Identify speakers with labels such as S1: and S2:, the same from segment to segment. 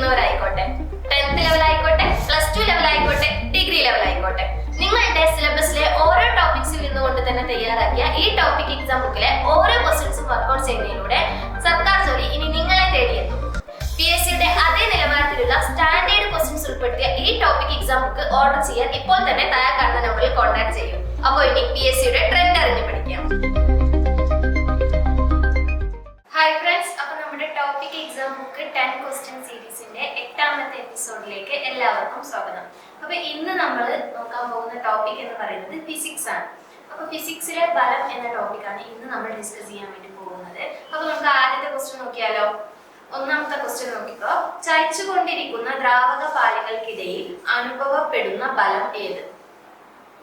S1: പഠിക്കുന്നവരായിക്കോട്ടെ, 10th level ആയിക്കോട്ടെ, +2 level ആയിക്കോട്ടെ, degree level ആയിക്കോട്ടെ, നിങ്ങളുടെ സിലബസിലെ ഓരോ ടോപ്പിക്സിൽ നിന്നുകൊണ്ട് തന്നെ തയ്യാറാക്കിയ ഈ ടോപ്പിക് എക്സാം ബുക്കിലെ ഓരോ ക്വസ്റ്റ്യൻസും വർക്ക്ഔട്ട് ചെയ്യുന്നതിലൂടെ സർക്കാർ ജോലി ഇനി നിങ്ങളെ തേടിയെത്തും. PSCയുടെ അതേ നിലവാരത്തിലുള്ള സ്റ്റാൻഡേർഡ് ക്വസ്റ്റ്യൻസ് ഉൾപ്പെടുത്തിയ ഈ ടോപ്പിക് എക്സാം ബുക്ക് ഓർഡർ ചെയ്യാൻ ഇപ്പോൾ തന്നെ താഴെ കാണുന്ന നമ്പറിൽ കോൺടാക്ട് ചെയ്യും. അപ്പോൾ ഇനി PSCയുടെ ട്രെൻഡ് അറിഞ്ഞ് പഠിക്കാം. ഹായ് ഫ്രണ്ട്സ്, അപ്പോൾ നമ്മുടെ ടോപ്പിക് എക്സാം ബുക്ക് 10 ക്വസ്റ്റ്യൻ സീരീസിന്റെ 8ാമത്തെ എപ്പിസോഡിലേക്ക് എല്ലാവർക്കും സ്വാഗതം. അപ്പോൾ ഇന്ന് നമ്മൾ നോക്കാൻ പോകുന്ന ടോപ്പിക് എന്ന് പറയുന്നത് ഫിസിക്സ് ആണ്. അപ്പോൾ ഫിസിക്സിലെ ബലം എന്ന ടോപ്പിക്കാണ് ഇന്ന് നമ്മൾ ഡിസ്കസ് ചെയ്യാൻ വേണ്ടി പോകുന്നത്. അപ്പോൾ നമുക്ക് ആദ്യത്തെ ക്വസ്റ്റ്യൻ നോക്കിയാലോ. ഒന്നാമത്തെ ക്വസ്റ്റ്യൻ നോക്കിക്കോ. ചലിച്ചുകൊണ്ടിരിക്കുന്ന ദ്രാവക പാളികൾക്കിടയിൽ അനുഭവപ്പെടുന്ന ബലം ഏത്?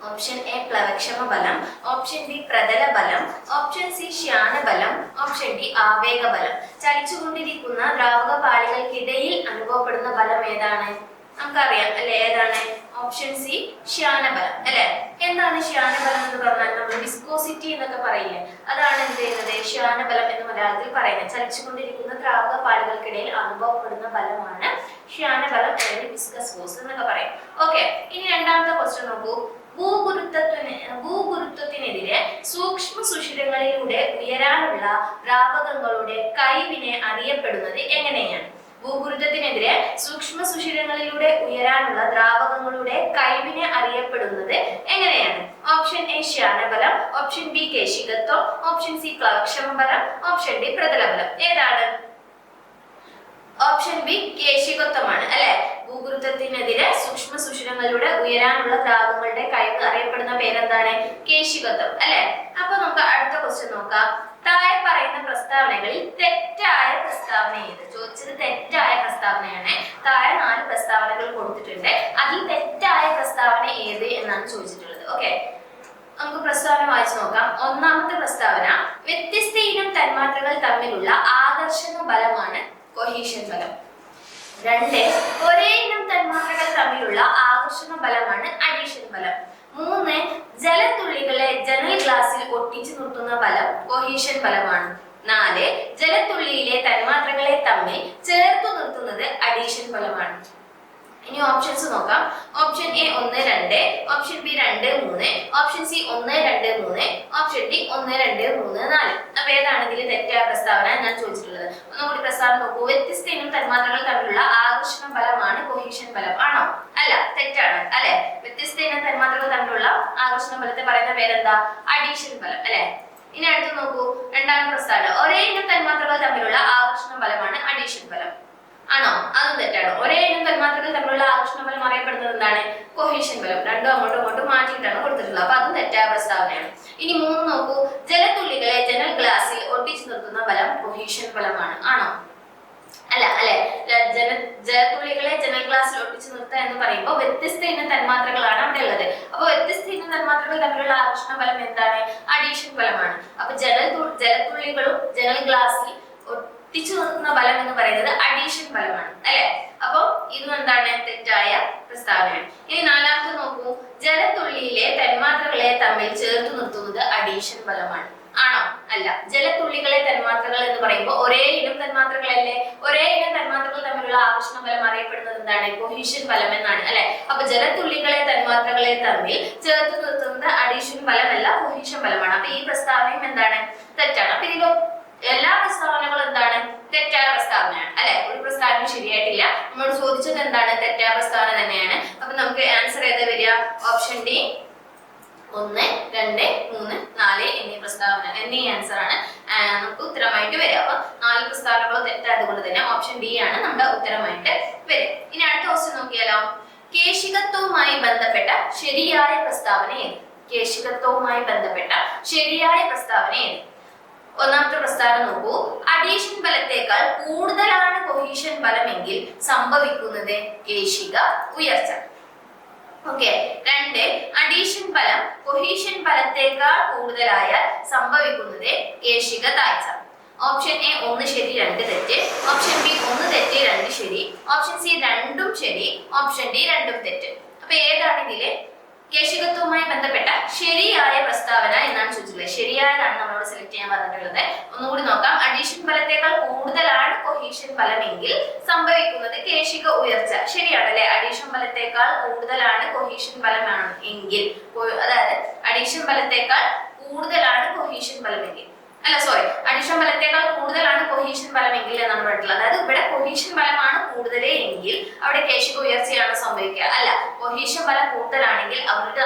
S1: ഓപ്ഷൻ എ പ്ലവക്ഷമ ബലം, ഓപ്ഷൻ ബി പ്രതല ബലം, ഓപ്ഷൻ സി ശ്യാന ബലം, ഓപ്ഷൻ ഡി ആവേഗ ബലം. ചലിച്ചുകൊണ്ടിരിക്കുന്ന ദ്രാവക പാളികൾക്കിടയിൽ അനുഭവപ്പെടുന്ന ബലം ഏതാണ്? നമുക്കറിയാം അല്ലെ, ഏതാണ്? ഓപ്ഷൻ സി ശ്യാന ബലം അല്ലെ. എന്താണ് ശ്യാന ബലം എന്ന് പറഞ്ഞാൽ? നമ്മൾ വിസ്കോസിറ്റി എന്നൊക്കെ പറയില്ലേ, അതാണ് എന്ത് ചെയ്യുന്നത്? ശ്യാന ബലം എന്ന് മലയാളത്തിൽ പറയുന്നത്. ചലിച്ചുകൊണ്ടിരിക്കുന്ന ദ്രാവക പാളികൾക്കിടയിൽ അനുഭവപ്പെടുന്ന ബലമാണ് ശ്യാന ബലം അല്ലെങ്കിൽ വിസ്കസ് ഫോഴ്സ് എന്നൊക്കെ പറയും. ഓക്കെ, ഇനി രണ്ടാമത്തെ ക്വസ്റ്റ്യൻ നോക്കൂ. ഭൂഗുരുത്വത്തിനെതിരെ സൂക്ഷ്മ സുഷിരങ്ങളിലൂടെ ഉയരാനുള്ള ദ്രാവകങ്ങളുടെ കഴിവിനെ അറിയപ്പെടുന്നത് എങ്ങനെയാണ്? ഭൂഗുരുത്വത്തിനെതിരെ സൂക്ഷ്മ സുഷിരങ്ങളിലൂടെ ഉയരാനുള്ള ദ്രാവകങ്ങളുടെ കഴിവിനെ അറിയപ്പെടുന്നത് എങ്ങനെയാണ്? ഓപ്ഷൻ എ ശ്യാനബലം, ഓപ്ഷൻ ബി കേശികത്വം, ഓപ്ഷൻ സി പ്ലവക്ഷമ ബലം, ഓപ്ഷൻ ഡി പ്രതല ബലം. ഏതാണ്? ഓപ്ഷൻ ബി കേശികത്വമാണ് അല്ലെ. ഭൂഗുരുത്വത്തിനെതിരെ സൂക്ഷ്മ സുഷിരങ്ങളിലൂടെ ഉയരാനുള്ള ദ്രാവകങ്ങളുടെ കഴിവ് അറിയപ്പെടുന്ന പേരെന്താണ്? കേശികത്വം അല്ലെ. അപ്പൊ നമുക്ക് അടുത്ത ക്വസ്റ്റ്യൻ നോക്കാം. താഴെ പറയുന്ന പ്രസ്താവനകളിൽ തെറ്റായ പ്രസ്താവന ഏത്? ചോദിച്ചത് തെറ്റായ പ്രസ്താവനയാണ്. താഴെ 4 പ്രസ്താവനകൾ കൊടുത്തിട്ടുണ്ട്. അതിൽ തെറ്റായ പ്രസ്താവന ഏത് എന്നാണ് ചോദിച്ചിട്ടുള്ളത്. ഓക്കെ, നമുക്ക് പ്രസ്താവന വായിച്ചു നോക്കാം. ഒന്നാമത്തെ പ്രസ്താവന, വ്യത്യസ്ത ഇനം തന്മാത്രകൾ തമ്മിലുള്ള ആകർഷണ ബലമാണ് കൊഹീഷൻ ബലം. 2, ഒരേ ഇനം തന്മാത്രകൾ തമ്മിലുള്ള ആകർഷണ ബലമാണ് അഡീഷൻ ബലം. 3, ജലത്തുള്ളികളെ ജനൽ ഗ്ലാസിൽ ഒട്ടിച്ചു നിർത്തുന്ന ബലം കൊഹീഷൻ ബലമാണ്. 4, ജലത്തുള്ളിയിലെ തന്മാത്രകളെ തമ്മിൽ ചേർത്തു നിർത്തുന്നത് അഡീഷൻ ബലമാണ്. ഇനി ഓപ്ഷൻസ് നോക്കാം. Option A 1, 2, option B 2, 3, option C 1, 2, 3, option D 1, 2, 3, 4. അപ്പൊ ഏതാണ് ഇതിൽ തെറ്റായ പ്രസ്താവന ഞാൻ ചോദിച്ചിട്ടുള്ളത്? ഒന്നുകൂടി പ്രസ്താവന നോക്കൂ. വ്യത്യസ്ത ഇനം തന്മാത്രകൾ തമ്മിലുള്ള ആകർഷണ ബലമാണ് കൊഹീഷൻ ബലം. ആണോ? അല്ല, തെറ്റാണ് അല്ലെ. വ്യത്യസ്ത ഇനം തന്മാത്രകൾ തമ്മിലുള്ള ആകർഷണ ബലത്തെ പറയുന്ന പേരെന്താ? അഡീഷൻ ബലം അല്ലെ. ഇനി അടുത്ത് നോക്കൂ. രണ്ടാമത്തെ പ്രസ്താവന, ഒരേ ഇനം തന്മാത്രകൾ തമ്മിലുള്ള ആകർഷണ ബലമാണ് അഡീഷൻ ബലം. ആണോ? അതും തെറ്റാണ്. ഒരേ ഇനം തന്മാത്രകൾ തമ്മിലുള്ള ആകർഷണ ബലം അറിയപ്പെടുന്നത് എന്താണ്? കൊഹീഷൻ ബലം. രണ്ടും അങ്ങോട്ടും മാറ്റിയിട്ടാണ് കൊടുത്തിട്ടുള്ളത്. അപ്പൊ അതും തെറ്റായ പ്രസ്താവനയാണ്. ഇനി 3 നോക്കൂ. ജലത്തുള്ളികളെ ജനൽ ഗ്ലാസിൽ ഒട്ടിച്ചു നിർത്തുന്ന ബലം കൊഹീഷൻ ബലമാണ്. ആണോ? അല്ല അല്ലെ. ജലത്തുള്ളികളെ ജനൽ ഗ്ലാസിൽ ഒട്ടിച്ചു നിർത്തുക എന്ന് പറയുമ്പോൾ വ്യത്യസ്ത ഇനം തന്മാത്രകളാണ് അവിടെ ഉള്ളത്. അപ്പൊ വ്യത്യസ്ത ഇനം തന്മാത്രകൾ തമ്മിലുള്ള ആകർഷണ ബലം എന്താണ്? അഡീഷൻ ബലമാണ്. അപ്പൊ ജലത്തുള്ളികളും ജനൽ ഗ്ലാസിൽ ഒട്ടിച്ചു നിർത്തുന്ന ബലം എന്ന് പറയുന്നത് അഡീഷൻ ബലമാണ് അല്ലെ. അപ്പൊ ഇതും എന്താണ്? തെറ്റായ പ്രസ്താവനയാണ്. ഇനി 4ാമത്തെ നോക്കൂ. ജലത്തുള്ളിയിലെ തന്മാത്രകളെ തമ്മിൽ ചേർത്ത് നിർത്തുന്നത് അഡീഷൻ ബലമാണ്. ആണോ? അല്ല. ജലത്തുള്ളികളെ തന്മാത്രകൾ എന്ന് പറയുമ്പോൾ ഒരേ ഇനം തന്മാത്രകളല്ലേ. ഒരേ ഇനം തന്മാത്രകൾ തമ്മിലുള്ള ആകർഷണ ബലം അറിയപ്പെടുന്നത് എന്താണ്? കൊഹീഷൻ ബലം എന്നാണ് അല്ലെ. അപ്പൊ ജലത്തുള്ളികളെ തന്മാത്രകളെ തമ്മിൽ ചേർത്ത് നിർത്തുന്നത് അഡീഷൻ ബലമല്ല, കൊഹീഷൻ ബലമാണ്. അപ്പൊ ഈ പ്രസ്താവനയും എന്താണ്? തെറ്റാണ്. അപ്പൊ ഇതിലോ എല്ലാ പ്രസ്താവനകളും എന്താണ്? തെറ്റായ പ്രസ്താവനയാണ് അല്ലെ. ഒരു പ്രസ്താവന ശരിയായിട്ടില്ല. നമ്മളോട് ചോദിച്ചത് എന്താണ്? തെറ്റായ പ്രസ്താവന തന്നെയാണ്. അപ്പൊ നമുക്ക് ആൻസർ ഏതാ വരിക? ഓപ്ഷൻ ഡി 1, 2, 3, 4 എന്നീ ആൻസർ ആണ് നമുക്ക് ഉത്തരമായിട്ട് വരിക. അപ്പൊ 4 പ്രസ്താവനകളും തെറ്റായതുകൊണ്ട് തന്നെ ഓപ്ഷൻ ബി ആണ് നമ്മുടെ ഉത്തരമായിട്ട് വരിക. ഇനി അടുത്ത ക്വസ്റ്റ്യൻ നോക്കിയാലോ. കേശികത്വവുമായി ബന്ധപ്പെട്ട ശരിയായ പ്രസ്താവന ഏത്? കേശികത്വവുമായി ബന്ധപ്പെട്ട ശരിയായ പ്രസ്താവന ഏത്? ഒന്നാമത്തെ പ്രസ്താവന നോക്കൂ. അഡീഷൻ ബലത്തേക്കാൾ കൂടുതലാണ് കൊഹീഷൻ ബലമെങ്കിൽ സംഭവിക്കുന്നത് കേശിക ഉയർച്ച. ഓക്കെ. 2, അഡീഷൻ ബലം കൊഹീഷൻ ബലത്തേക്കാൾ കൂടുതലായാൽ സംഭവിക്കുന്നത് കേശിക താഴ്ച. ഓപ്ഷൻ എ 1 ശരി 2 തെറ്റ്, ഓപ്ഷൻ ബി 1 തെറ്റ് 2 ശരി, ഓപ്ഷൻ സി 2ഉം ശരി, ഓപ്ഷൻ ഡി 2ഉം തെറ്റ്. അപ്പൊ ഏതാണ് ഇതില് കേശികത്വവുമായി ബന്ധപ്പെട്ട ശരിയായ പ്രസ്താവന എന്നാണ് ചോദിച്ചിട്ടുള്ളത്. ശരിയായതാണ് നമ്മളോട് സെലക്ട് ചെയ്യാൻ പറഞ്ഞിട്ടുള്ളത്. ഒന്നുകൂടി നോക്കാം. അഡീഷൻ ഫലത്തേക്കാൾ കൂടുതലാണ് കൊഹീഷൻ ഫലമെങ്കിൽ സംഭവിക്കുന്നത് കേശിക ഉയർച്ച. ശരിയാണ് അല്ലെ? അഡീഷൻ ഫലത്തേക്കാൾ കൂടുതലാണ് കൊഹീഷൻ ഫലമാണ് എങ്കിൽ, അതായത് അഡീഷൻ ഫലത്തേക്കാൾ കൂടുതലാണ് കൊഹീഷൻ ഫലമെങ്കിൽ, അല്ല സോറി, അഡീഷൻ ഫലത്തേക്കാൾ കൂടുതലാണ് കൊഹീഷൻ ഫലമെങ്കിൽ എന്നാണ് പറഞ്ഞിട്ടുള്ളത്. അതായത് ഇവിടെ കൊഹീഷൻ ഫലമാണ് കൂടുതൽ എങ്കിൽ അവിടെ കേശിക ഉയർച്ചയാണ് സംഭവിക്കുക. അല്ല, കൊഹീഷൻ ഫലം കൂടുതലാണെങ്കിൽ അവരുടെ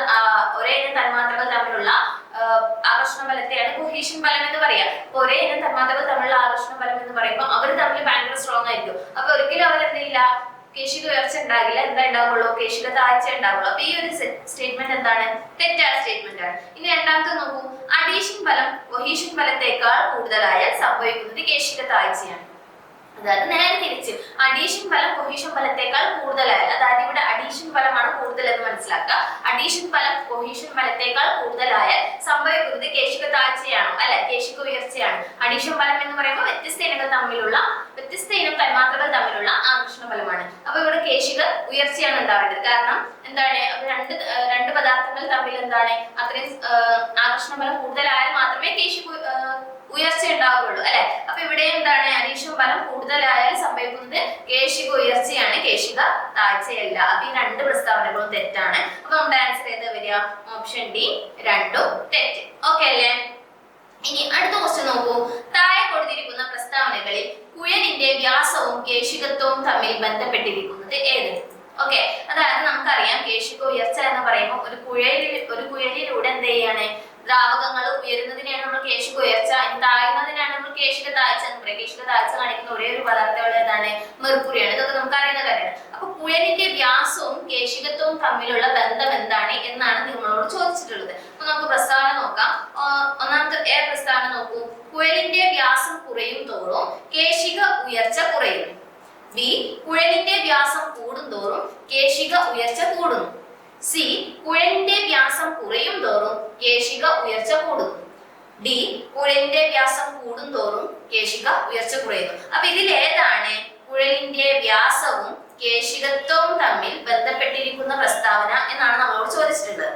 S1: ഒരേ ഇനം തന്മാത്രകൾ തമ്മിലുള്ള ആകർഷണ ഫലത്തെയാണ് കൊഹീഷൻ ഫലം എന്ന് പറയാം. അപ്പൊ ഒരേ ഇനം തന്മാത്രകൾ തമ്മിലുള്ള ആകർഷണ ഫലം എന്ന് പറയുമ്പോൾ അവർ തമ്മിൽ ഭയങ്കര സ്ട്രോങ് ആയിരിക്കും. അപ്പൊ ഒരിക്കലും അവർ എന്തില്ല, കേശിക ഉയർച്ച ഉണ്ടാകില്ല. എന്താ ഉണ്ടാവുള്ളൂ? കേശിക താഴ്ച ഉണ്ടാവുള്ളൂ. അപ്പൊ ഈ ഒരു സ്റ്റേറ്റ്മെന്റ് എന്താണ്? തെറ്റായ സ്റ്റേറ്റ്മെന്റ് ആണ്. ഇനി രണ്ടാമത്തെ നോക്കൂ. അഡീഷൻ ഫലം കൊഹീഷൻ ഫലത്തേക്കാൾ കൂടുതലായാൽ സംഭവിക്കുന്നത് കേശിക താഴ്ചയാണ്. അതായത് നേരെ തിരിച്ച് അഡീഷൻ ഫലം കൊഹീഷൻ ഫലത്തേക്കാൾ കൂടുതലായാൽ, അതായത് ഇവിടെ അഡീഷൻ ഫലമാണ് കൂടുതൽ എന്ന് മനസ്സിലാക്കുക. അഡീഷൻ ഫലം കൊഹീഷൻ ഫലത്തേക്കാൾ കൂടുതലായാൽ സംഭവിക്കുന്നത് കേശിക താഴ്ചയാണോ? അല്ല, കേശിക ഉയർച്ചയാണ്. അഡീഷൻ ഫലം എന്ന് പറയുമ്പോൾ വ്യത്യസ്ത ഇനം തന്മാത്രകൾ തമ്മിലുള്ള ആകർഷണ ഫലമാണ്. അപ്പൊ ഇവിടെ കേശിക ഉയർച്ചയാണ് ഉണ്ടാവേണ്ടത്. കാരണം എന്താണ്? രണ്ട് പദാർത്ഥങ്ങൾ തമ്മിൽ എന്താണ് അത്രയും ആകർഷണ ഫലം കൂടുതലായാൽ മാത്രമേ കേശിക ഉയർച്ച ഉണ്ടാവുകയുള്ളൂ അല്ലെ? അപ്പൊ ഇവിടെ എന്താണ്? അഡീഷൻ ഫലം കൂടുതലായാൽ സംഭവിക്കുന്നത് കേശിക ഉയർച്ചയാണ്, കേശിക താഴ്ചയല്ല. അപ്പൊ ഈ രണ്ട് പ്രസ്താവനകളും തെറ്റാണ്. അപ്പൊ നമ്മുടെ ആൻസർ ഏതാ വരിക? ഓപ്ഷൻ ഡി, രണ്ടും തെറ്റ്. ഓക്കെ അല്ലേ? ഇനി അടുത്ത ക്വസ്റ്റ്യൻ നോക്കൂ. താഴെ കൊടുത്തിരിക്കുന്ന പ്രസ്താവനകളിൽ കുഴലിന്റെ വ്യാസവും കേശികത്വവും തമ്മിൽ ബന്ധപ്പെട്ടിരിക്കുന്നത് ഏത്? ഓക്കെ, അതായത് നമുക്കറിയാം കേശിക ഉയർച്ച എന്ന് പറയുമ്പോൾ ഒരു കുഴലിലൂടെ എന്ത് ചെയ്യാണ്? ദ്രാവകങ്ങൾ ഉയരുന്നതിനെയാണ് നമ്മൾ കേശിക ഉയർച്ച, താഴ്ന്നതിനാണ് നമ്മൾ കേശിക താഴ്ച എന്ന് പറയുന്നത്. കേശിക താഴ്ച കാണിക്കുന്ന ഒരേ ഒരു പദാർത്ഥം ഏതാണ്? മെർക്കുറിയാണ്. ഇതൊക്കെ നമുക്ക് അറിയുന്ന കാര്യമാണ്. അപ്പൊ കുഴലിന്റെ വ്യാസവും കേശികത്വവും തമ്മിലുള്ള ബന്ധം എന്താണ് എന്നാണ് നിങ്ങളോട് ചോദിച്ചിട്ടുള്ളത്. അപ്പൊ നമുക്ക് പ്രസ്താവന നോക്കാം. ഒന്നാമത്തെ പ്രസ്താവന നോക്കൂ. കുഴലിന്റെ വ്യാസം കുറയും തോറും കേശിക ഉയർച്ച കുറയും. ബി, കുഴലിന്റെ വ്യാസം കൂടുന്തോറും കേശിക ഉയർച്ച കൂടുന്നു. സി, കുഴലിന്റെ വ്യാസം കുറയും തോറും കേശിക ഉയർച്ച കൂടുന്നു. ഡി, കുഴലിന്റെ വ്യാസം കൂടുന്തോറും കേശിക ഉയർച്ച കുറയുന്നു. അപ്പൊ ഇതിൽ ഏതാണ് കുഴലിന്റെ വ്യാസവും കേശികത്വവും തമ്മിൽ ബന്ധപ്പെട്ടിരിക്കുന്ന പ്രസ്താവന എന്നാണ് നമ്മളോട് ചോദിച്ചിട്ടുള്ളത്.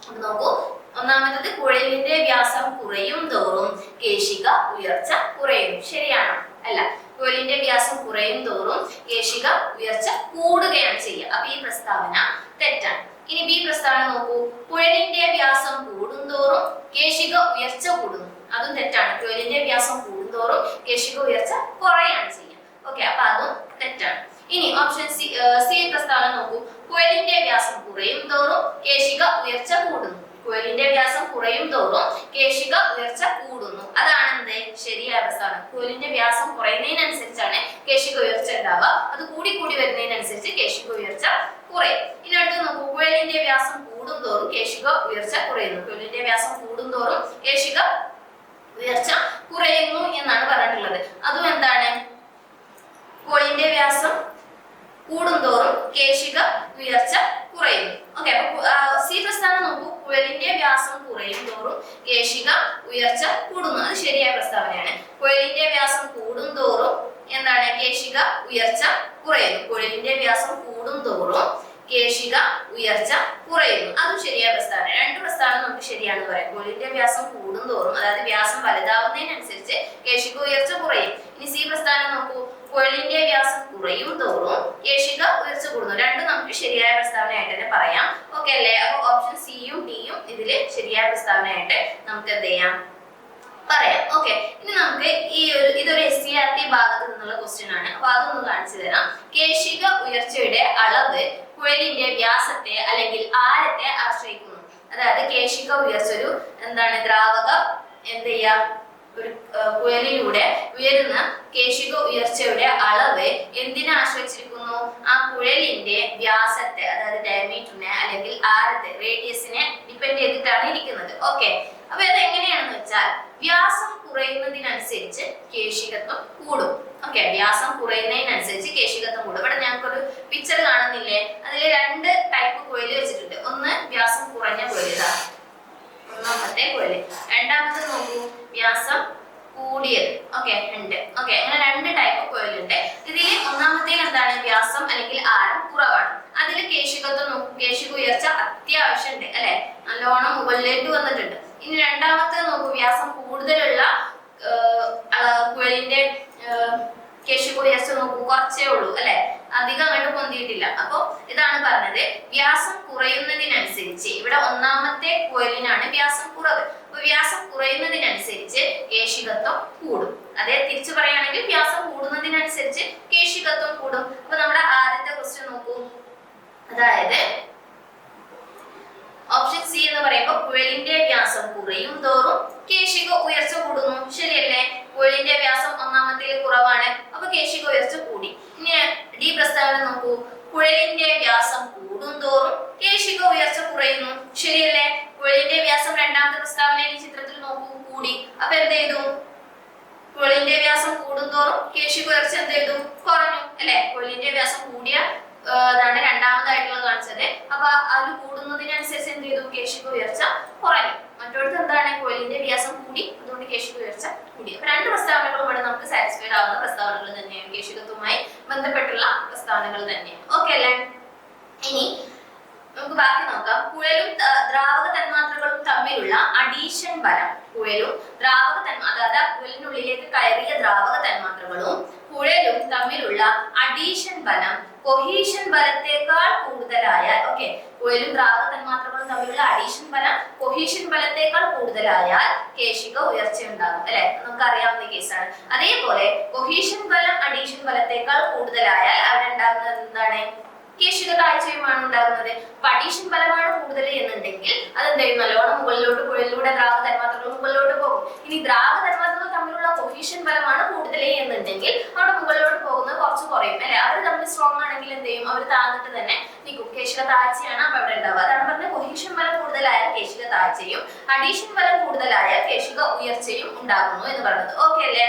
S1: അപ്പൊ നോക്കൂ, ഒന്നാമത്തത് കുഴലിന്റെ വ്യാസം കുറയും തോറും കേശിക ഉയർച്ച കുറയുന്നു. ശരിയാണോ? അല്ല, കുഴലിന്റെ വ്യാസം കുറയും തോറും കേശിക ഉയർച്ച കൂടുകയാണ് ചെയ്യുക. അപ്പൊ ഈ പ്രസ്താവന തെറ്റാണ്. ഇനി ബി പ്രസ്താവന നോക്കൂ. കുഴലിന്റെ വ്യാസം കൂടുന്തോറും കേശിക ഉയർച്ച കൂടുന്നു. അതും തെറ്റാണ്. കുഴലിന്റെ വ്യാസം കൂടുന്തോറും കേശിക ഉയർച്ച കുറയാണ് ചെയ്യുക. ഓക്കെ, അപ്പൊ അതും തെറ്റാണ്. ഇനി ഓപ്ഷൻ സി പ്രസ്താവന നോക്കൂ. കുഴലിന്റെ വ്യാസം കുറയും തോറും കേശിക ഉയർച്ച കൂടുന്നു. കുഴലിന്റെ വ്യാസം കുറയും തോറും കേശിക ഉയർച്ച കൂടുന്നു. അതാണ് എന്ത്? ശരിയായ പ്രസ്താവന. കുഴലിന്റെ വ്യാസം കുറയുന്നതിനനുസരിച്ചാണ് കേശിക ഉയർച്ച ഉണ്ടാവുക. അത് കൂടി വരുന്നതിനനുസരിച്ച് കേശിക ഉയർച്ച കുറയും. ഇനി അടുത്ത് നോക്കൂ. കുഴലിന്റെ വ്യാസം കൂടുന്തോറും കേശിക ഉയർച്ച കുറയുന്നു. കുഴലിന്റെ വ്യാസം കൂടുന്തോറും കേശിക ഉയർച്ച കുറയുന്നു എന്നാണ് പറഞ്ഞിട്ടുള്ളത്. അതും എന്താണ്? കുഴലിന്റെ വ്യാസം കൂടുന്തോറും കേശിക ഉയർച്ച കുറയുന്നു. ഓക്കെ, അപ്പൊ സി പ്രസ്താവന നോക്കൂ. കുഴലിന്റെ വ്യാസം കുറയും തോറും കേശിക ഉയർച്ച കൂടുന്നു. അത് ശരിയായ പ്രസ്താവനയാണ്. കുഴലിന്റെ വ്യാസം കൂടുന്തോറും എന്താണ്? കേശിക ഉയർച്ച കുറയുന്നു. കുഴലിന്റെ വ്യാസം കൂടുന്തോറും കേശിക ഉയർച്ച കുറയുന്നു. അതും ശരിയായ പ്രസ്താവന. രണ്ട് പ്രസ്താവന നമുക്ക് ശരിയാണെന്ന് പറയാം. കുഴലിന്റെ വ്യാസം കൂടുന്തോറും, അതായത് വ്യാസം വലുതാവുന്നതിനനുസരിച്ച് കേശിക ഉയർച്ച കുറയും. ഇനി സി പ്രസ്താവന നോക്കൂ. കുഴലിന്റെ വ്യാസം കുറയും തോറും കേശിക ഉയർച്ച കൂടുന്നു. രണ്ടും നമുക്ക് ശരിയായ പ്രസ്താവനയായിട്ട് തന്നെ പറയാം. ഓക്കെ അല്ലേ? അപ്പൊ ഓപ്ഷൻ സിയും ഡിയും ഇതില് ശരിയായ പ്രസ്താവനയായിട്ട് നമുക്ക് എന്ത് ചെയ്യാം? പറയാം. ഓക്കെ, ഇനി നമുക്ക് ഇതൊരു SCERT ഭാഗത്ത് നിന്നുള്ള ക്വസ്റ്റ്യൻ ആണ്. അപ്പൊ അതൊന്ന് കാണിച്ചു തരാം. കേശിക ഉയർച്ചയുടെ അളവ് കുഴലിന്റെ വ്യാസത്തെ അല്ലെങ്കിൽ ആരത്തെ ആശ്രയിക്കുന്നു. അതായത് കേശിക ഉയർച്ച ഒരു എന്താണ്? ദ്രാവകം എന്ത് ചെയ്യാ? ഒരു കുഴലിലൂടെ ഉയരുന്ന കേശിക ഉയർച്ചയുടെ അളവ് എന്തിനെ ആശ്രയിച്ചിരിക്കുന്നു? ആ കുഴലിന്റെ വ്യാസത്തെ, അതായത് ഡയമീറ്ററിനെ അല്ലെങ്കിൽ ആരത്തെ, റേഡിയസിനെ ഡിപെൻഡ് ചെയ്തിട്ടാണ് ഇരിക്കുന്നത്. ഓക്കെ, അപ്പൊ അത് എങ്ങനെയാണെന്ന് വെച്ചാൽ വ്യാസം കുറയുന്നതിനനുസരിച്ച് കേശികത്വം കൂടും. ഓക്കെ, വ്യാസം കുറയുന്നതിനനുസരിച്ച് കേശികത്വം കൂടും. ഇവിടെ ഞങ്ങൾക്കൊരു പിക്ചർ കാണുന്നില്ലേ? അതിൽ രണ്ട് ടൈപ്പ് കുഴൽ വെച്ചിട്ടുണ്ട്. ഒന്ന് വ്യാസം കുറഞ്ഞ കുഴൽ, ഒന്നാമത്തെ കുഴൽ. രണ്ടാമത്തെ നോക്കൂ, വ്യാസം കൂടിയത്. ഓക്കെ, ഉണ്ട്. ഓക്കെ, അങ്ങനെ രണ്ട് ടൈപ്പ് കുഴലുണ്ട്. ഇതിൽ ഒന്നാമത്തേൽ എന്താണ്? വ്യാസം അല്ലെങ്കിൽ ആരം കുറവാണ്. അതിൽ കേശികത്വം നോക്കൂ. കേശിക ഉയർച്ച അത്യാവശ്യം ഉണ്ട്. ഉയർച്ച നോക്കൂ കുറച്ചേ ഉള്ളൂ അല്ലെ, അധികം അങ്ങോട്ട് പൊന്തിയിട്ടില്ല. അപ്പൊ ഇതാണ് പറഞ്ഞത്, വ്യാസം കുറയുന്നതിനനുസരിച്ച് ഇവിടെ ഒന്നാമത്തെ കോയിലിനാണ് വ്യാസം കുറവ്. അപ്പൊ വ്യാസം കുറയുന്നതിനനുസരിച്ച് കേശികത്വം കൂടും. അതേ തിരിച്ചു പറയുകയാണെങ്കിൽ വ്യാസം കൂടുന്നതിനനുസരിച്ച് കേശികത്വം കൂടും. അപ്പൊ നമ്മുടെ ആദ്യത്തെ ക്വസ്റ്റ്യൻ നോക്കൂ, അതായത് ഓപ്ഷൻ സി എന്ന് പറയുമ്പോൾ കുഴലിന്റെ വ്യാസം കുറയും തോറും കേശിക ഉയർച്ച കൂടുന്നു. ശരിയല്ലേ? കുഴലിന്റെ വ്യാസം ഒന്നാമത്തേൽ കുറവാണ്, അപ്പൊ കേശിക ഉയർച്ച കൂടി. ഇനി ഡി പ്രസ്താവന നോക്കൂ, കുഴലിന്റെ വ്യാസം കൂടും തോറും കേശിക ഉയർച്ച കുറയുന്നു. ശരിയല്ലേ? കുഴലിന്റെ വ്യാസം രണ്ടാമത്തെ പ്രസ്താവനയിൽ ഈ ചിത്രത്തിൽ നോക്കൂ കൂടി. അപ്പൊ എന്ത് ചെയ്തു? കുഴലിന്റെ വ്യാസം കൂടുന്തോറും കേശിക ഉയർച്ച എന്ത് ചെയ്തു? കുറഞ്ഞു അല്ലെ? കുഴലിന്റെ വ്യാസം കൂടിയ അതാണ് രണ്ടാമതായിട്ടുള്ള കാണിച്ചത്. അപ്പൊ അത് കൂടുന്നതിനനുസരിച്ച് എന്ത് ചെയ്തു? കേശിക ഉയർച്ച കുറഞ്ഞു. മറ്റൊടുത്ത് എന്താണ്? കുഴലിന്റെ വ്യാസം കൂടി, അതുകൊണ്ട് കേശിക ഉയർച്ച കൂടി. അപ്പൊ രണ്ട് പ്രസ്താവനകളും ഇവിടെ നമുക്ക് സാറ്റിസ്ഫൈഡ് ആവുന്ന പ്രസ്താവനകൾ തന്നെയാണ്, കേശികത്വവുമായി ബന്ധപ്പെട്ടുള്ള പ്രസ്താവനകൾ തന്നെയാണ്. ഓക്കെ അല്ലേ? ഇനി നമുക്ക് ബാക്കി നോക്കാം. കുഴലും ദ്രാവക തന്മാത്രകളും തമ്മിലുള്ള അഡീഷൻ ബലം. കുഴലും ദ്രാവക അതായത് കുഴലിനുള്ളിലേക്ക് കയറിയ ദ്രാവക തന്മാത്രകളും കുഴലും തമ്മിലുള്ള അഡീഷൻ ബലം കൊഹീഷൻ ബലത്തേക്കാൾ കൂടുതലായാൽ, ഓക്കെ, കുഴലും ദ്രാവക തന്മാത്രകളും തമ്മിലുള്ള അഡീഷൻ ബലം കൊഹീഷൻ ബലത്തേക്കാൾ കൂടുതലായാൽ കേശിക ഉയർച്ച ഉണ്ടാകും അല്ലെ? നമുക്ക് അറിയാവുന്ന കേസാണ്. അതേപോലെ കൊഹീഷൻ ബലം അഡീഷൻ ബലത്തേക്കാൾ കൂടുതലായാൽ അവിടെ ഉണ്ടാകുന്നത് എന്താണ്? കേശിക താഴ്ചയുമാണ് ഉണ്ടാകുന്നത്. അപ്പൊ അഡീഷൻ ബലമാണ് കൂടുതൽ എന്നുണ്ടെങ്കിൽ അതെന്തായാലും നല്ലോണം മുകളിലോട്ട് കുഴലിലൂടെ ദ്രാവക തന്മാത്രകൾ മുകളിലോട്ട് പോകും. ഇനി ദ്രാവക തന്മാത്രകൾ തമ്മിലുള്ള കൊഹീഷൻ ബലമാണ് കൂടുതൽ എന്നുണ്ടെങ്കിൽ അവിടെ മുകളിലോട്ട് പോകുന്നത് കുറച്ച് കുറയും അല്ലെ? അവർ തമ്മിൽ സ്ട്രോങ് ആണെങ്കിൽ എന്ത് ചെയ്യും? അവർ താഴ്ന്നിട്ട് തന്നെ നിൽക്കും. കേശിക താഴ്ചയാണ് അപ്പൊ അവിടെ ഉണ്ടാവുക. അതാണ് പറഞ്ഞത്, കൊഹീഷൻ ബലം കൂടുതലായാൽ കേശിക താഴ്ചയും അഡീഷൻ ബലം കൂടുതലായാൽ കേശിക ഉയർച്ചയും ഉണ്ടാകുന്നു എന്ന് പറഞ്ഞത്. ഓക്കെ അല്ലേ?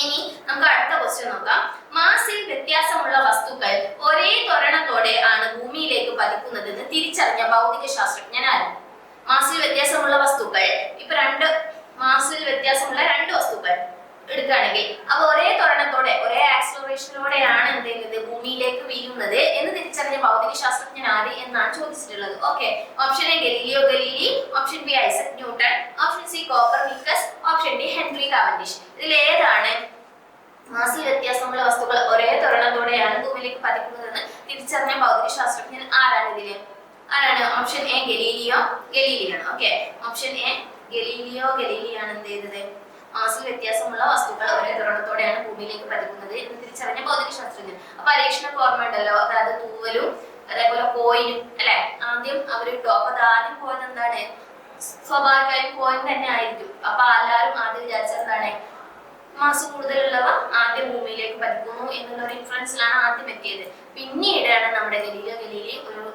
S1: ഇനി നമുക്ക് അടുത്ത ക്വസ്റ്റ്യൻ നോക്കാം. മാസിൽ വ്യത്യാസമുള്ള വസ്തുക്കൾ ഒരേ ത്വരണത്തോടെ ആണ് ഭൂമിയിലേക്ക് പതിക്കുന്നതെന്ന് തിരിച്ചറിഞ്ഞ ഭൗതിക ശാസ്ത്രജ്ഞനാണ്. മാസിൽ വ്യത്യാസമുള്ള വസ്തുക്കൾ, ഇപ്പൊ മാസിൽ വ്യത്യാസമുള്ള രണ്ട് വസ്തുക്കൾ എടുക്കുകയാണെങ്കിൽ അപ്പൊ ഒരേ ത്വരണത്തോടെ ഒരേ ആക്സിലറേഷനിലൂടെയാണ് എന്ത് ചെയ്യുന്നത്? ഭൂമിയിലേക്ക് വീഴുന്നത് എന്ന് തിരിച്ചറിഞ്ഞ ഭൗതിക ശാസ്ത്രജ്ഞൻ ആര് എന്നാണ് ചോദിച്ചിട്ടുള്ളത്. Okay, option A Galileo Galilei, option B Isaac Newton, option C Copernicus, option D Henry Cavendish. ഇതിൽ ഏതാണ് മാസിൽ വ്യത്യാസമുള്ള വസ്തുക്കൾ ഒരേ ത്വരണത്തോടെയാണ് ഭൂമിയിലേക്ക് പതിക്കുന്നതെന്ന് തിരിച്ചറിഞ്ഞ ഭൗതിക ശാസ്ത്രജ്ഞൻ ആരാണ്? ഇതില് ആരാണ്? ഓപ്ഷൻ എ ഗലീലിയാണ്. ഓക്കെ, ഓപ്ഷൻ എ ഗലീലിയാണ് എന്ത് ചെയ്തത്? മാസിൽ വ്യത്യാസമുള്ള വസ്തുക്കൾ ഒരേ ത്വരണത്തോടെയാണ് ഭൂമിയിലേക്ക് പതിക്കുന്നത് എന്ന് തിരിച്ചറിഞ്ഞ ഭൗതിക ശാസ്ത്രജ്ഞൻ. അപ്പൊ പരീക്ഷണ ഓർമ്മ ഉണ്ടല്ലോ, അതായത് തൂവലും അതേപോലെ കോയിനും അല്ലെ? ആദ്യം അവർ ഇട്ടു. അപ്പൊ അത് ആദ്യം പോയത് എന്താണ്? സ്വാഭാവികമായും കോയിൻ തന്നെ ആയിരിക്കും. അപ്പൊ എല്ലാവരും ആദ്യം വിചാരിച്ചത് എന്താണ്? മാസ് കൂടുതലുള്ളവ ആദ്യം ഭൂമിയിലേക്ക് പതിക്കുന്നു എന്നുള്ള ഒരു ഇൻഫ്ലുവൻസിലാണ് ആദ്യം എത്തിയത്. പിന്നീടാണ് നമ്മുടെ ഗലീലി ഒരു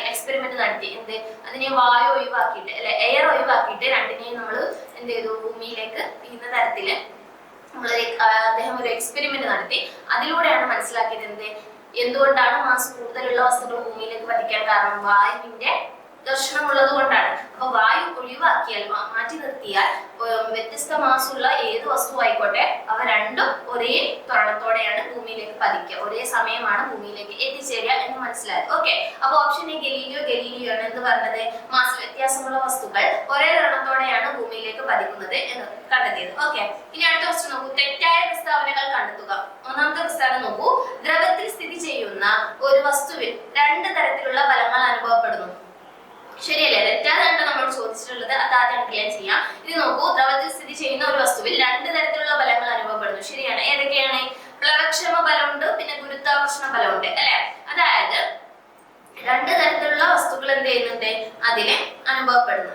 S1: എക്സ്പെരിമെന്റ് നടത്തി. എന്ത്? അതിനെ വായു ഒഴിവാക്കിയിട്ട് അല്ലെ, എയർ ഒഴിവാക്കിയിട്ട് രണ്ടിനെയും നമ്മൾ എന്ത് ചെയ്തു? ഭൂമിയിലേക്ക് വീഴുന്ന തരത്തില് അദ്ദേഹം ഒരു എക്സ്പെരിമെന്റ് നടത്തി. അതിലൂടെയാണ് മനസ്സിലാക്കിയത് എന്തുകൊണ്ടാണ് മാസ് കൂടുതലുള്ള വസ്തുക്കൾ ഭൂമിയിലേക്ക് പതിക്കാൻ കാരണം? വായുവിന്റെ ദർശനമുള്ളത് കൊണ്ടാണ്. അപ്പൊ വായു ഒഴിവാക്കിയാൽ, മാറ്റി നിർത്തിയാൽ വ്യത്യസ്ത മാസുള്ള ഏത് വസ്തു ആയിക്കോട്ടെ അവ രണ്ടും ഒരേ ത്വരണത്തോടെയാണ് ഭൂമിയിലേക്ക് പതിക്കുക, ഒരേ സമയമാണ് ഭൂമിയിലേക്ക് എത്തിച്ചേരുക എന്ന് മനസ്സിലായി. ഓക്കെ, അപ്പൊ ഓപ്ഷൻ എ ഗലീലിയോ ആണ് എന്ന് പറഞ്ഞത് മാസ് വ്യത്യാസമുള്ള വസ്തുക്കൾ ഒരേ ത്വരണത്തോടെയാണ് ഭൂമിയിലേക്ക് പതിക്കുന്നത് എന്ന് കണ്ടെത്തിയത്. ഓക്കെ, ഇനി അടുത്ത ക്വസ്റ്റ്യൻ നോക്കൂ. തെറ്റായ പ്രസ്താവനകൾ കണ്ടെത്തുക. ഒന്നാമത്തെ പ്രസ്താവന നോക്കൂ, ദ്രവത്തിൽ സ്ഥിതി ചെയ്യുന്ന ഒരു വസ്തുവിൽ രണ്ട് തരത്തിലുള്ള ഫലങ്ങൾ അനുഭവപ്പെടുന്നു. ശരിയല്ലേ? തെറ്റാതാണ് നമ്മൾ ചോദിച്ചിട്ടുള്ളത്, അത് ആദ്യം ക്ലിയർ ചെയ്യാം. ഇത് നോക്കൂ, ദ്രവത്തിൽ സ്ഥിതി ചെയ്യുന്ന ഒരു വസ്തുവിൽ രണ്ട് തരത്തിലുള്ള ബലങ്ങൾ അനുഭവപ്പെടുന്നു. ശരിയാണ്. ഏതൊക്കെയാണ്? പ്ലവക്ഷമ ബലമുണ്ട്, പിന്നെ ഗുരുത്വാകർഷണ ബലമുണ്ട് അല്ലെ? അതായത് രണ്ട് തരത്തിലുള്ള വസ്തുക്കൾ എന്ത് ചെയ്യുന്നുണ്ട്? അതിന് അനുഭവപ്പെടുന്നു.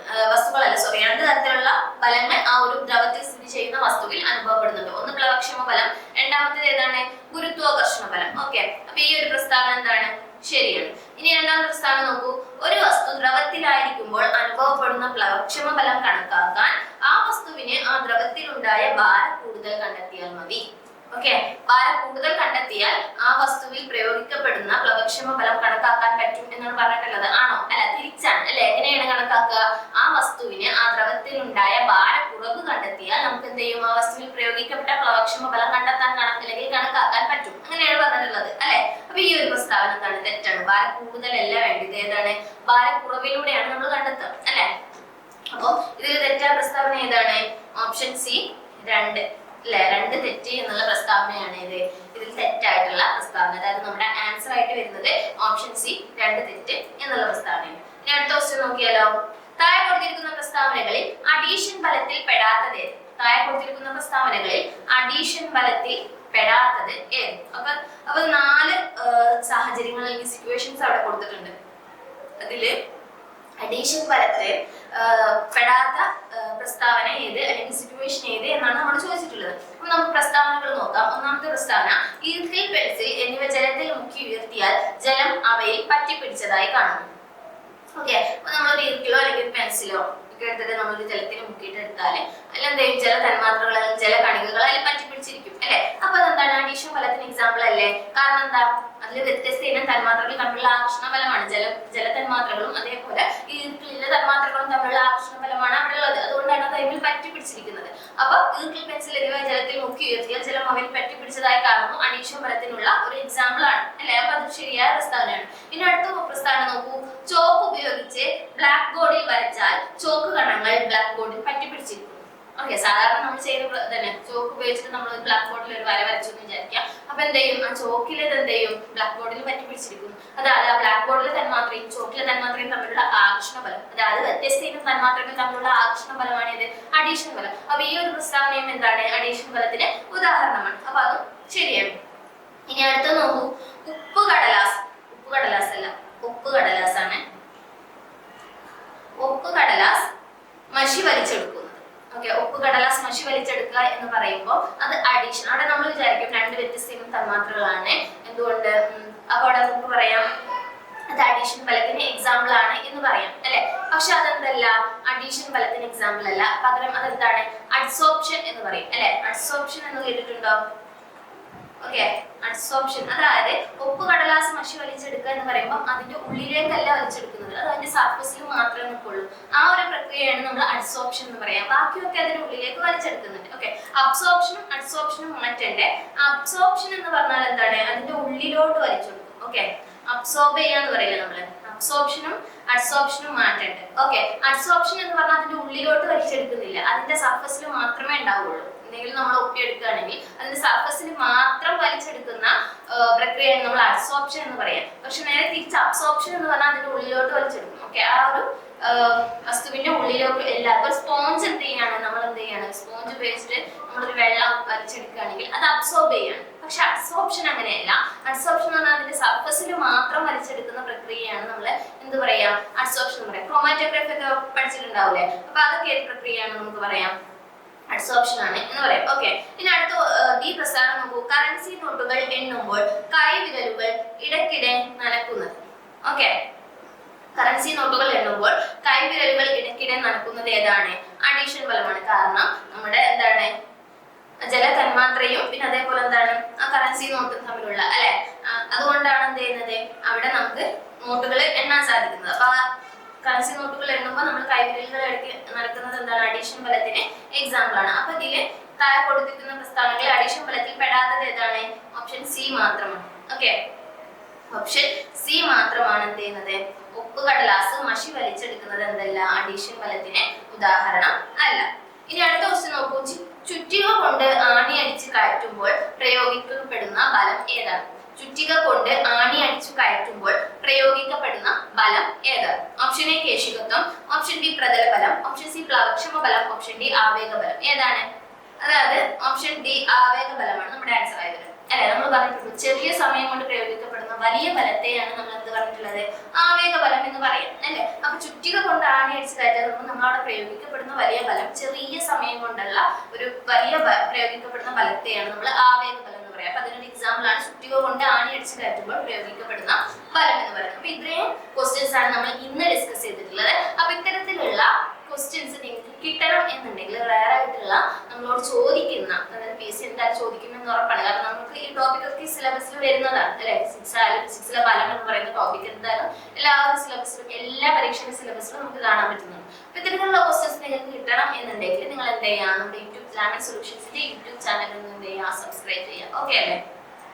S1: രണ്ട് തരത്തിലുള്ള ബലങ്ങൾ ആ ഒരു ദ്രവത്തിൽ സ്ഥിതി ചെയ്യുന്ന വസ്തുവിൽ അനുഭവപ്പെടുന്നുണ്ട്. ഒന്ന് പ്ലവക്ഷമ ബലം, രണ്ടാമത്തേത് ഏതാണ്? ഗുരുത്വാകർഷണ ബലം. ഓക്കെ, അപ്പൊ ഈ ഒരു പ്രസ്താവന എന്താണ്? ശരിയാണ്. ഇനി രണ്ടാമത്തെ പ്രസ്താവന നോക്കൂ, ഒരു വസ്തു ദ്രവത്തിലായിരിക്കുമ്പോൾ അനുഭവപ്പെടുന്ന പ്ലവക്ഷമ ബലം കണക്കാക്കാൻ ആ വസ്തുവിന് ആ ദ്രവത്തിലുണ്ടായ ഭാരം കൂടുതൽ കണ്ടെത്തിയാൽ മതി. ഓക്കെ, ഭാരം കൂടുതൽ കണ്ടെത്തിയാൽ ആ വസ്തുവിൽ പ്രയോഗിക്കപ്പെടുന്ന പ്ലവക്ഷമ ബലം കണക്കാക്കാൻ പറ്റും എന്നാണ് പറഞ്ഞിട്ടുള്ളത്. ആണോ? അല്ല, തിരിച്ചാണ് അല്ലെ? എങ്ങനെയാണ് കണക്കാക്കുക? ആ വസ്തുവിന് ആ ദ്രവത്തിലുണ്ടായ ഭാരം കുറവ് കണ്ടെത്തിയാൽ നമുക്ക് എന്ത് ചെയ്യും? ആ വസ്തുവിൽ പ്രയോഗിക്കപ്പെട്ട പ്ലവക്ഷമ ബലം കണക്കാക്കാൻ പറ്റും. അങ്ങനെയാണ് പറഞ്ഞിട്ടുള്ളത് അല്ലെ? അപ്പൊ ഈ ഒരു പ്രസ്താവന എന്താണ്? തെറ്റാണ്. ഭാരം കൂടുതലല്ല വേണ്ടത്. ഏതാണ്? ഭാരം കുറവിലൂടെയാണ് നമ്മൾ കണ്ടെത്തുക അല്ലെ? അപ്പൊ ഇതിൽ തെറ്റായ പ്രസ്താവന ഏതാണ്? Option C 2. അല്ലെ? 2 തെറ്റ് എന്നുള്ള പ്രസ്താവനയാണ് ഇത്. ഇതിൽ തെറ്റായിട്ടുള്ള പ്രസ്താവന, അതായത് നമ്മുടെ ആൻസർ ആയിട്ട് വരുന്നത് ഓപ്ഷൻ സി 2 തെറ്റ് എന്നുള്ള പ്രസ്താവനയാണ്. ഇനി അടുത്ത ക്വസ്റ്റ്യൻ നോക്കിയാലോ. താഴെ കൊടുത്തിരിക്കുന്ന പ്രസ്താവനകളിൽ അഡീഷൻ ഫലത്തിൽ പെടാത്തത് ഏത്? താഴെ കൊടുത്തിരിക്കുന്ന പ്രസ്താവനകളിൽ അഡീഷൻ ഫലത്തിൽ പെടാത്തത് ഏത്? അപ്പൊ 4 സാഹചര്യങ്ങൾ അല്ലെങ്കിൽ സിറ്റുവേഷൻസ് അവിടെ കൊടുത്തിട്ടുണ്ട്. അതില് അഡീഷൻ ഫലത്തിൽ പെടാത്ത പ്രസ്താവന ഏത് അല്ലെങ്കിൽ സിറ്റുവേഷൻ ഏത് എന്നാണ് നമ്മൾ ചോദിച്ചിട്ടുള്ളത്. അപ്പൊ നമുക്ക് പ്രസ്താവനകൾ നോക്കാം. ഒന്നാമത്തെ പ്രസ്താവന, ഈർക്കിൽ, പെൻസിൽ എന്നിവ ജലത്തിൽ മുക്കി ഉയർത്തിയാൽ ജലം അവയിൽ പറ്റിപ്പിടിച്ചതായി കാണുന്നു. ഓക്കെ, അപ്പൊ നമ്മളൊരു ഈർക്കിലോ അല്ലെങ്കിൽ പെൻസിലോ ഒക്കെ എടുത്തിട്ട് നമ്മൾ ജലത്തിൽ മുക്കിയിട്ട് എടുത്താല് അതിലെന്തെയും ജല തന്മാത്രകൾ അല്ലെങ്കിൽ ജല കണികകൾ അതിൽ പറ്റിപ്പിടിച്ചിരിക്കും അല്ലെ? അപ്പൊ അതെന്താണ്? അഡീഷൻ ഫലത്തിന് എക്സാമ്പിൾ അല്ലേ? കാരണം എന്താ? അതിൽ വ്യത്യസ്ത ഇനം തന്മാത്രകൾ തമ്മിലുള്ള ആകർഷണ ഫലമാണ്. ജല തന്മാത്രകളും അതേപോലെ ഈർക്കിലെ തന്മാത്രകളും തമ്മിലുള്ള ആകർഷണ ഫലമാണ് അവിടെ ഉള്ളത്. അതുകൊണ്ടാണ് അത് അതിൽ പറ്റിപ്പിടിച്ചിരിക്കുന്നത്. അപ്പൊ ഈർക്കിൽ, പെൻസിൽ എന്നിവ ജലത്തിൽ മുക്കി ഉയർത്തിയാൽ ജലം അവയിൽ പറ്റിപ്പിടിച്ചതായി കാണുന്നു. അഡീഷൻ ഫലത്തിനുള്ള ഒരു എക്സാമ്പിൾ ആണ് അല്ലെ? അപ്പൊ അത് ശരിയായ പ്രസ്താവനയാണ്. ഇനി അടുത്ത പ്രസ്താവന നോക്കൂ. ചോക്ക് ഉപയോഗിച്ച് ബ്ലാക്ക് ബോർഡിൽ വരച്ചാൽ ചോക്ക് കണങ്ങൾ ബ്ലാക്ക് ബോർഡിൽ പറ്റിപ്പിടിച്ചിരിക്കുന്നു. ഓക്കെ, സാധാരണ നമ്മൾ ചെയ്യുന്ന തന്നെ ചോക്ക് ഉപയോഗിച്ചിട്ട് നമ്മൾ ബ്ലാക്ക് ബോർഡിൽ ഒരു വര വരച്ചു എന്ന് വിചാരിക്കാം. അപ്പൊ എന്ത് ചെയ്യും? ആ ചോക്കിലേത് എന്ത് ചെയ്യും? ബ്ലാക്ക് ബോർഡിൽ പറ്റിപ്പിടിച്ചിരിക്കുന്നു. അതായത് ആ ബ്ലാക്ക് ബോർഡിലെ തന്മാത്രയും ചോക്കിലെ തന്മാത്രയും തമ്മിലുള്ള ആകർഷണ ഫലം, അതായത് വ്യത്യസ്ത ഇനം തന്മാത്രകൾ തമ്മിലുള്ള ആകർഷണ ഫലമാണ് ഇത് അഡീഷൻ ഫലം. അപ്പൊ ഈ ഒരു പ്രസ്താവനയും എന്താണ്? അഡീഷൻ ഫലത്തിന് ഉദാഹരണമാണ്. അപ്പൊ അതും ശരിയാണ്. ഇനി അടുത്ത നോക്കൂ. ഉപ്പ് കടലാസ് അല്ല, ഉപ്പ് കടലാസാണ്. ഉപ്പ് കടലാസ് മഷി വലിച്ചെടുക്കുന്നത്. ഓക്കെ, ഉപ്പ് കടലാസ് മഷി വലിച്ചെടുക്കുക എന്ന് പറയുമ്പോൾ അത് അഡീഷൻ. അവിടെ നമ്മൾ വിചാരിക്കും 2 വ്യത്യസ്ത ഇനം തന്മാത്രകളാണ്, എന്തുകൊണ്ട്? അപ്പൊ അവിടെ നമുക്ക് പറയാം അത് അഡീഷൻ ഫലത്തിന് എക്സാമ്പിൾ ആണ് എന്ന് പറയാം അല്ലെ? പക്ഷെ അതെന്തല്ല, അഡീഷൻ ഫലത്തിന് എക്സാമ്പിൾ അല്ല. പകരം അതെന്താണ്? അഡ്സോർപ്ഷൻ എന്ന് പറയും അല്ലെ? അഡ്സോർപ്ഷൻ എന്ന് കേട്ടിട്ടുണ്ടോ? ഓക്കെ, അഡ്സോർപ്ഷൻ, അതായത് ഉപ്പ് കടലാസ് മഷി വലിച്ചെടുക്കുക എന്ന് പറയുമ്പോൾ അതിന്റെ ഉള്ളിലേക്കല്ല വലിച്ചെടുക്കുന്നത്, അത് അതിന്റെ സർഫസിൽ മാത്രമേ നിൽക്കുള്ളൂ. ആ ഒരു പ്രക്രിയയാണ് നമ്മൾ അഡ്സോർപ്ഷൻ എന്ന് പറയാം. ബാക്കിയൊക്കെ അതിന്റെ ഉള്ളിലേക്ക് വലിച്ചെടുക്കുന്നുണ്ട്. ഓക്കെ, അബ്സോർപ്ഷനും അഡ്സോർപ്ഷനും മാറ്റണ്ടേ. അബ്സോർപ്ഷൻ എന്ന് പറഞ്ഞാൽ എന്താണ്? അതിന്റെ ഉള്ളിലോട്ട് വലിച്ചെടുക്കും. ഓക്കെ, അബ്സോർബ് ചെയ്യാന്ന് പറയില്ല നമ്മള്. അബ്സോർപ്ഷനും അഡ്സോർപ്ഷനും മാറ്റണ്ട്. ഓക്കെ, അഡ്സോർപ്ഷൻ എന്ന് പറഞ്ഞാൽ അതിന്റെ ഉള്ളിലോട്ട് വലിച്ചെടുക്കുന്നില്ല, അതിന്റെ സർഫസിൽ മാത്രമേ ഉണ്ടാവുള്ളൂ. എന്തെങ്കിലും നമ്മൾ ഒപ്പിയെടുക്കുകയാണെങ്കിൽ അതിന്റെ സർഫസിൽ മാത്രം വലിച്ചെടുക്കുന്ന പ്രക്രിയയാണ് നമ്മൾ അഡ്സോർപ്ഷൻ എന്ന് പറയാം. പക്ഷെ നേരെ തിരിച്ച് അബ്സോർപ്ഷൻ എന്ന് പറഞ്ഞാൽ അതിന്റെ ഉള്ളിലോട്ട് വലിച്ചെടുക്കും. ഓക്കെ, ആ ഒരു വസ്തുവിന്റെ ഉള്ളിലോട്ട് എല്ലാവർക്കും സ്പോഞ്ച് എന്ത് ചെയ്യാണ്? നമ്മൾ എന്ത് ചെയ്യാണ്? സ്പോഞ്ച് ഉപയോഗിച്ചിട്ട് നമ്മളൊരു വെള്ളം വലിച്ചെടുക്കുകയാണെങ്കിൽ അത് അബ്സോർബ് ചെയ്യാണ്. പക്ഷെ അഡ്സോർപ്ഷൻ അങ്ങനെയല്ല. അഡ്സോർപ്ഷൻ എന്ന് പറഞ്ഞാൽ അതിന്റെ സർഫസിൽ മാത്രം വലിച്ചെടുക്കുന്ന പ്രക്രിയയാണ് നമ്മൾ എന്ത് പറയാ? അഡ്സോർപ്ഷൻ എന്ന് പറയാം. ക്രോമാറ്റോഗ്രാഫി ഒക്കെ പഠിച്ചിട്ടുണ്ടാവില്ലേ? അപ്പൊ അതൊക്കെ ഏത് പ്രക്രിയയാണ് നമുക്ക് പറയാം? അഡ്സോർപ്ഷൻ ആണ് എന്ന് പറയാം. ഓക്കെ, ഇനി അടുത്ത ഈ പ്രസ്താവന നോക്കൂ. കറൻസി നോട്ടുകൾ എണ്ണുമ്പോൾ കൈവിരലുകൾ ഇടയ്ക്കിടെ നനക്കുന്നത്. ഓക്കെ, കറൻസി നോട്ടുകൾ എണ്ണുമ്പോൾ കൈവിരലുകൾ ഇടയ്ക്കിടെ നനക്കുന്നത് ഏതാണ്? അഡീഷൻ ഫലമാണ്. കാരണം നമ്മുടെ എന്താണ്? ജല തന്മാത്രയും പിന്നെ അതേപോലെ എന്താണ് ആ കറൻസി നോട്ടും തമ്മിലുള്ള അല്ലെ? അതുകൊണ്ടാണ് എന്ത് ചെയ്യുന്നത്? അവിടെ നമുക്ക് നോട്ടുകൾ എണ്ണാൻ സാധിക്കുന്നത്. അപ്പൊ കറൻസി നോട്ടുകൾ എണ്ണുമ്പോൾ നമ്മൾ കൈവിരലുകൾ ഇടയ്ക്ക് നടക്കുന്നത് എന്താണ്? അഡീഷൻ ഫലത്തിന് എക്സാമ്പിൾ ആണ്. അപ്പൊ ഇതില് താഴെ കൊടുത്തിരിക്കുന്ന പ്രസ്താവനകളിൽ അഡീഷൻ ഫലത്തിൽ പെടാത്തത് ഏതാണ്? ഓപ്ഷൻ സി മാത്രമാണ്. ഓക്കെ, ഓപ്ഷൻ സി മാത്രമാണ് എന്ത് ചെയ്യുന്നത്? ഉപ്പ് കടലാസ് മഷി വലിച്ചെടുക്കുന്നത് എന്തല്ല? അഡീഷൻ ഫലത്തിന് ഉദാഹരണം അല്ല. ഇനി അടുത്ത ക്വസ്റ്റ്യൻ നോക്കൂ. ചുറ്റിക കൊണ്ട് ആണി അടിച്ച് കയറ്റുമ്പോൾ പ്രയോഗിക്കപ്പെടുന്ന ബലം ഏതാണ്? ചുറ്റിക കൊണ്ട് ആണി അടിച്ചു കയറ്റുമ്പോൾ പ്രയോഗിക്കപ്പെടുന്ന ബലം ഏതാണ്? ഓപ്ഷൻ എ കേശികത്വം, ഓപ്ഷൻ ബി പ്രതല ബലം, ഓപ്ഷൻ സി പ്ലവക്ഷമ ബലം, ഓപ്ഷൻ ഡി ആവേഗ ബലം. ഏതാണ്? അതായത് ഓപ്ഷൻ ഡി ആവേഗ ബലമാണ് നമ്മുടെ ആൻസർ ആയത് അല്ലെ? നമ്മൾ പറഞ്ഞിട്ടുണ്ട് ചെറിയ സമയം കൊണ്ട് പ്രയോഗിക്കപ്പെടുന്ന വലിയ ബലത്തെയാണ് നമ്മൾ എന്ത് പറഞ്ഞിട്ടുള്ളത്? ആവേഗ ബലം എന്ന് പറയാം അല്ലെ? അപ്പൊ ചുറ്റിക കൊണ്ട് ആണി അടിച്ച് കയറ്റുമ്പോൾ നമ്മളവിടെ പ്രയോഗിക്കപ്പെടുന്ന വലിയ ബലം ചെറിയ സമയം കൊണ്ടുള്ള ഒരു വലിയ പ്രയോഗിക്കപ്പെടുന്ന ബലത്തെയാണ് നമ്മൾ ആവേഗ ബലം എന്ന് പറയാം. അപ്പൊ അതിനൊരു എക്സാമ്പിൾ ആണ് ചുറ്റിക കൊണ്ട് ആണി അടിച്ച് കയറ്റുമ്പോൾ പ്രയോഗിക്കപ്പെടുന്ന ബലം എന്ന് പറയുന്നത്. അപ്പൊ ഇത്രയും ക്വസ്റ്റ്യൻസ് ആണ് നമ്മൾ ഇന്ന് ഡിസ്കസ് ചെയ്തിട്ടുള്ളത്. അപ്പൊ ഇത്തരത്തിലുള്ള ക്വസ്റ്റ്യൻസ് നിങ്ങൾക്ക് കിട്ടണം എന്നുണ്ടെങ്കിൽ റയർ ആയിട്ടുള്ള നമ്മളോട് ചോദിക്കുന്ന, അതായത് PSC എന്തായാലും ചോദിക്കുമെന്ന് ഉറപ്പാണ്. കാരണം നമുക്ക് ഈ ടോപ്പിക് ഒക്കെ സിലബസിൽ വരുന്നതാണ് അല്ലെ? ഫിസിക്സിലെ ബലം എന്ന് പറയുന്ന ടോപ്പിക് എന്തായാലും എല്ലാവരും സിലബസിലും എല്ലാ പരീക്ഷയുടെ സിലബസിലും നമുക്ക് കാണാൻ പറ്റുന്നുണ്ട്. അപ്പൊ ഇത്തരത്തിലുള്ള ക്വസ്റ്റ്യൻസ് നിങ്ങൾക്ക് കിട്ടണം എന്നുണ്ടെങ്കിൽ നിങ്ങൾ എന്ത് ചെയ്യുക? നമ്മുടെ യൂട്യൂബ് ചാനൽ സൊല്യൂഷൻസിന്റെ യൂട്യൂബ് ചാനലിൽ നിന്ന് എന്ത് ചെയ്യുക? സബ്സ്ക്രൈബ് ചെയ്യുക. ഓക്കെ അല്ലേ?